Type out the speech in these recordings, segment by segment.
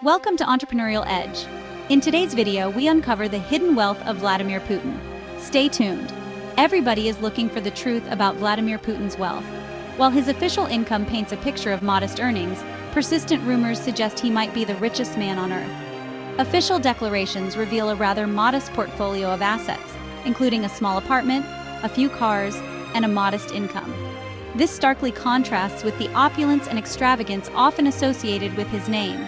Welcome to Entrepreneurial Edge. In today's video, we uncover the hidden wealth of Vladimir Putin. Stay tuned. Everybody is looking for the truth about Vladimir Putin's wealth. While his official income paints a picture of modest earnings, persistent rumors suggest he might be the richest man on Earth. Official declarations reveal a rather modest portfolio of assets, including a small apartment, a few cars, and a modest income. This starkly contrasts with the opulence and extravagance often associated with his name.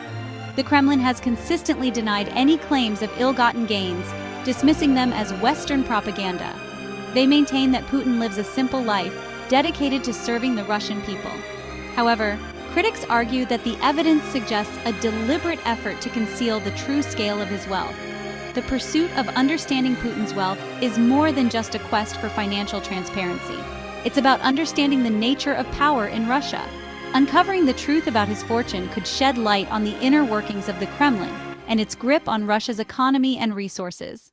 The Kremlin has consistently denied any claims of ill-gotten gains, dismissing them as Western propaganda. They maintain that Putin lives a simple life, dedicated to serving the Russian people. However, critics argue that the evidence suggests a deliberate effort to conceal the true scale of his wealth. The pursuit of understanding Putin's wealth is more than just a quest for financial transparency. It's about understanding the nature of power in Russia. Uncovering the truth about his fortune could shed light on the inner workings of the Kremlin and its grip on Russia's economy and resources.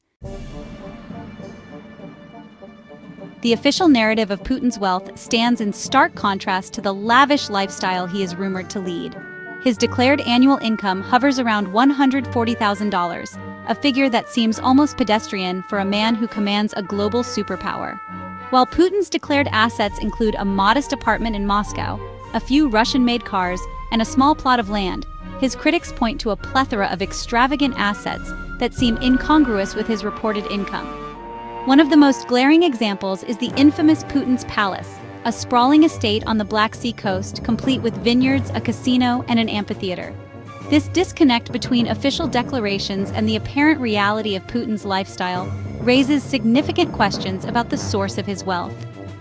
The official narrative of Putin's wealth stands in stark contrast to the lavish lifestyle he is rumored to lead. His declared annual income hovers around $140,000, a figure that seems almost pedestrian for a man who commands a global superpower. While Putin's declared assets include a modest apartment in Moscow, a few Russian-made cars, and a small plot of land, his critics point to a plethora of extravagant assets that seem incongruous with his reported income. One of the most glaring examples is the infamous Putin's Palace, a sprawling estate on the Black Sea coast, complete with vineyards, a casino, and an amphitheater. This disconnect between official declarations and the apparent reality of Putin's lifestyle raises significant questions about the source of his wealth.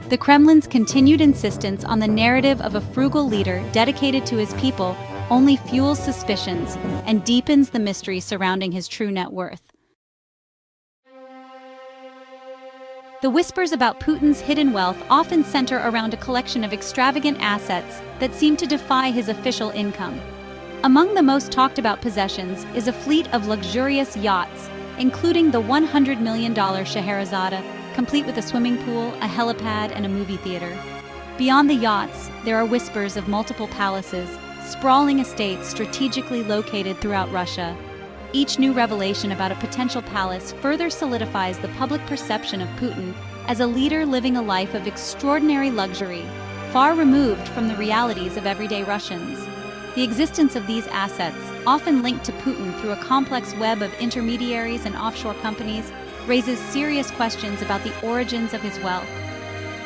The Kremlin's continued insistence on the narrative of a frugal leader dedicated to his people only fuels suspicions and deepens the mystery surrounding his true net worth. The whispers about Putin's hidden wealth often center around a collection of extravagant assets that seem to defy his official income. Among the most talked about possessions is a fleet of luxurious yachts, including the $100 million Scheherazade, complete with a swimming pool, a helipad, and a movie theater. Beyond the yachts, there are whispers of multiple palaces, sprawling estates strategically located throughout Russia. Each new revelation about a potential palace further solidifies the public perception of Putin as a leader living a life of extraordinary luxury, far removed from the realities of everyday Russians. The existence of these assets, often linked to Putin through a complex web of intermediaries and offshore companies, raises serious questions about the origins of his wealth.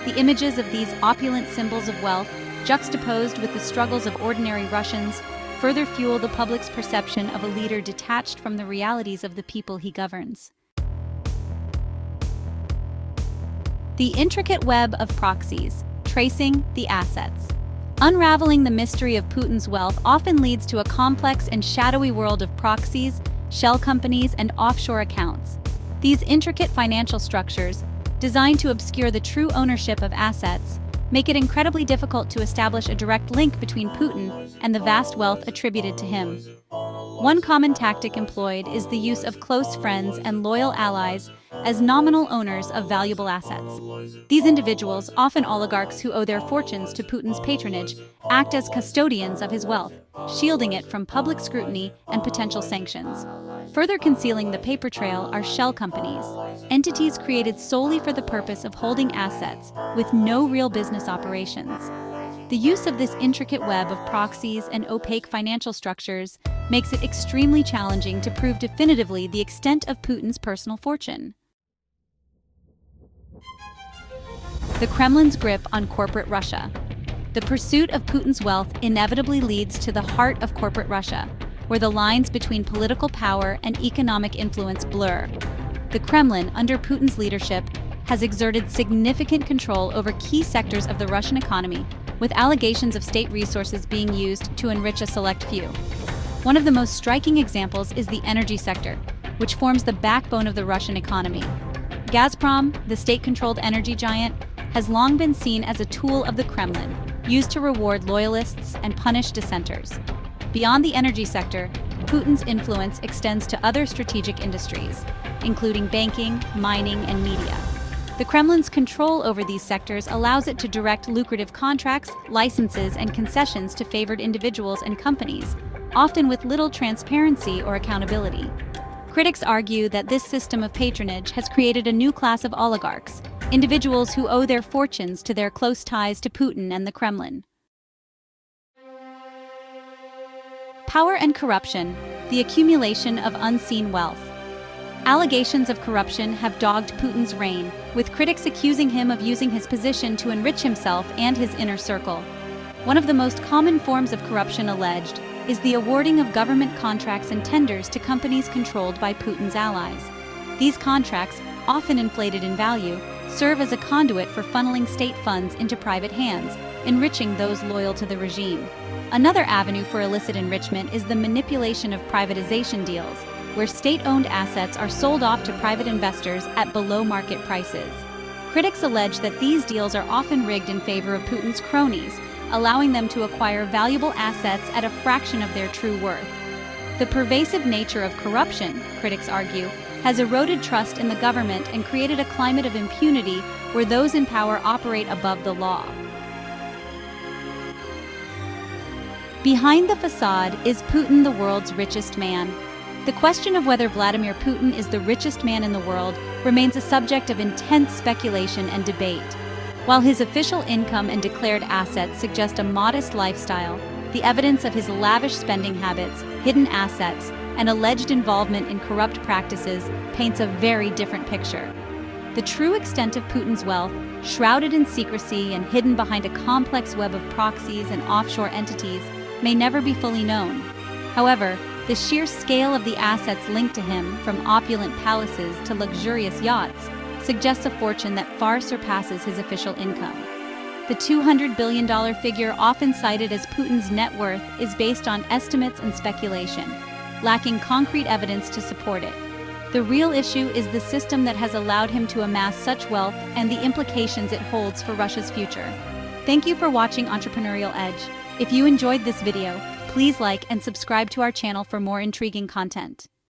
The images of these opulent symbols of wealth, juxtaposed with the struggles of ordinary Russians, further fuel the public's perception of a leader detached from the realities of the people he governs. The intricate web of proxies, tracing the assets. Unraveling the mystery of Putin's wealth often leads to a complex and shadowy world of proxies, shell companies, and offshore accounts. These intricate financial structures, designed to obscure the true ownership of assets, make it incredibly difficult to establish a direct link between Putin and the vast wealth attributed to him. One common tactic employed is the use of close friends and loyal allies as nominal owners of valuable assets. These individuals, often oligarchs who owe their fortunes to Putin's patronage, act as custodians of his wealth, shielding it from public scrutiny and potential sanctions. Further concealing the paper trail are shell companies, entities created solely for the purpose of holding assets with no real business operations. The use of this intricate web of proxies and opaque financial structures makes it extremely challenging to prove definitively the extent of Putin's personal fortune. The Kremlin's grip on corporate Russia. The pursuit of Putin's wealth inevitably leads to the heart of corporate Russia, where the lines between political power and economic influence blur. The Kremlin, under Putin's leadership, has exerted significant control over key sectors of the Russian economy, with allegations of state resources being used to enrich a select few. One of the most striking examples is the energy sector, which forms the backbone of the Russian economy. Gazprom, the state-controlled energy giant, has long been seen as a tool of the Kremlin, used to reward loyalists and punish dissenters. Beyond the energy sector, Putin's influence extends to other strategic industries, including banking, mining, and media. The Kremlin's control over these sectors allows it to direct lucrative contracts, licenses, and concessions to favored individuals and companies, often with little transparency or accountability. Critics argue that this system of patronage has created a new class of oligarchs, individuals who owe their fortunes to their close ties to Putin and the Kremlin. Power and corruption, the accumulation of unseen wealth. Allegations of corruption have dogged Putin's reign, with critics accusing him of using his position to enrich himself and his inner circle. One of the most common forms of corruption alleged is the awarding of government contracts and tenders to companies controlled by Putin's allies. These contracts, often inflated in value, serve as a conduit for funneling state funds into private hands, enriching those loyal to the regime. Another avenue for illicit enrichment is the manipulation of privatization deals, where state-owned assets are sold off to private investors at below-market prices. Critics allege that these deals are often rigged in favor of Putin's cronies, allowing them to acquire valuable assets at a fraction of their true worth. The pervasive nature of corruption, critics argue, has eroded trust in the government and created a climate of impunity where those in power operate above the law. Behind the facade is Putin, the world's richest man. The question of whether Vladimir Putin is the richest man in the world remains a subject of intense speculation and debate. While his official income and declared assets suggest a modest lifestyle, the evidence of his lavish spending habits, hidden assets, and alleged involvement in corrupt practices paints a very different picture. The true extent of Putin's wealth, shrouded in secrecy and hidden behind a complex web of proxies and offshore entities, may never be fully known. However, the sheer scale of the assets linked to him, from opulent palaces to luxurious yachts, suggests a fortune that far surpasses his official income. The $200 billion figure, often cited as Putin's net worth, is based on estimates and speculation, lacking concrete evidence to support it. The real issue is the system that has allowed him to amass such wealth and the implications it holds for Russia's future. Thank you for watching Entrepreneurial Edge. If you enjoyed this video, please like and subscribe to our channel for more intriguing content.